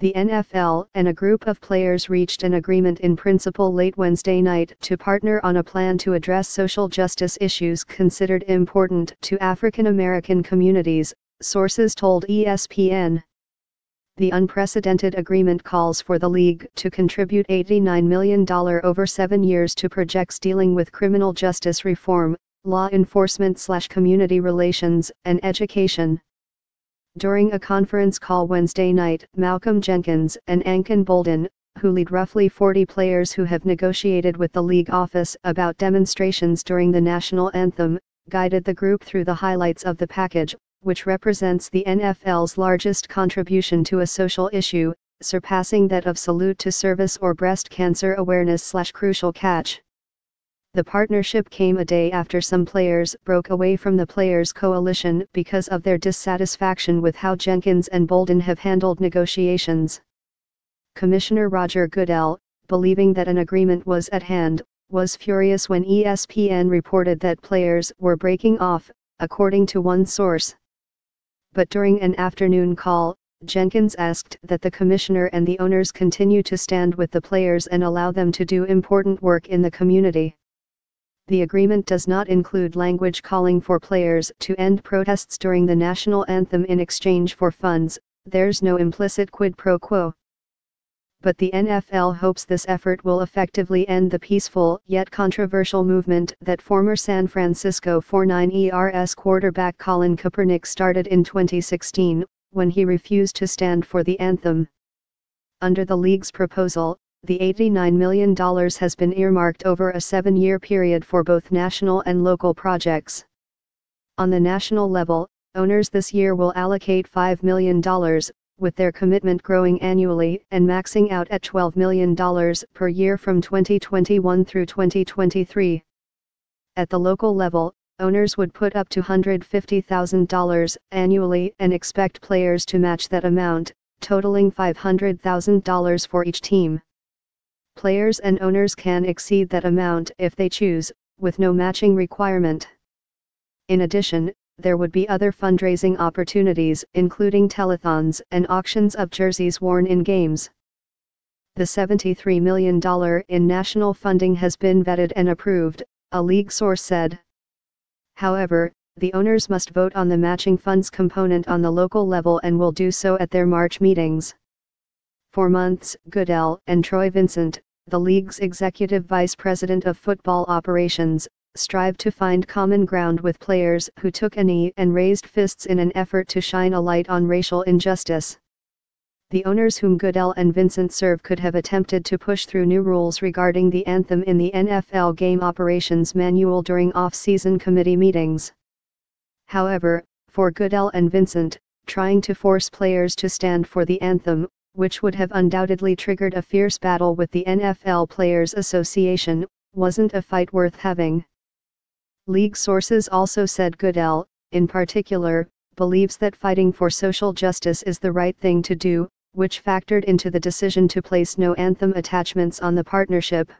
The NFL and a group of players reached an agreement in principle late Wednesday night to partner on a plan to address social justice issues considered important to African American communities, sources told ESPN. The unprecedented agreement calls for the league to contribute $89 million over 7 years to projects dealing with criminal justice reform, law enforcement/community relations, and education. During a conference call Wednesday night, Malcolm Jenkins and Anquan Boldin, who lead roughly 40 players who have negotiated with the league office about demonstrations during the national anthem, guided the group through the highlights of the package, which represents the NFL's largest contribution to a social issue, surpassing that of Salute to Service or breast cancer awareness/Crucial Catch. The partnership came a day after some players broke away from the Players Coalition because of their dissatisfaction with how Jenkins and Boldin have handled negotiations. Commissioner Roger Goodell, believing that an agreement was at hand, was furious when ESPN reported that players were breaking off, according to one source. But during an afternoon call, Jenkins asked that the commissioner and the owners continue to stand with the players and allow them to do important work in the community. The agreement does not include language calling for players to end protests during the national anthem in exchange for funds. There's no implicit quid pro quo. But the NFL hopes this effort will effectively end the peaceful yet controversial movement that former San Francisco 49ers quarterback Colin Kaepernick started in 2016, when he refused to stand for the anthem. Under the league's proposal, the $89 million has been earmarked over a 7-year period for both national and local projects. On the national level, owners this year will allocate $5 million, with their commitment growing annually and maxing out at $12 million per year from 2021 through 2023. At the local level, owners would put up to $150,000 annually and expect players to match that amount, totaling $500,000 for each team. Players and owners can exceed that amount if they choose, with no matching requirement. In addition, there would be other fundraising opportunities, including telethons and auctions of jerseys worn in games. The $73 million in national funding has been vetted and approved, a league source said. However, the owners must vote on the matching funds component on the local level and will do so at their March meetings. For months, Goodell and Troy Vincent, the league's executive vice president of football operations, strived to find common ground with players who took a knee and raised fists in an effort to shine a light on racial injustice. The owners whom Goodell and Vincent serve could have attempted to push through new rules regarding the anthem in the NFL Game Operations Manual during off-season committee meetings. However, for Goodell and Vincent, trying to force players to stand for the anthem, which would have undoubtedly triggered a fierce battle with the NFL Players Association, wasn't a fight worth having. League sources also said Goodell, in particular, believes that fighting for social justice is the right thing to do, which factored into the decision to place no anthem attachments on the partnership.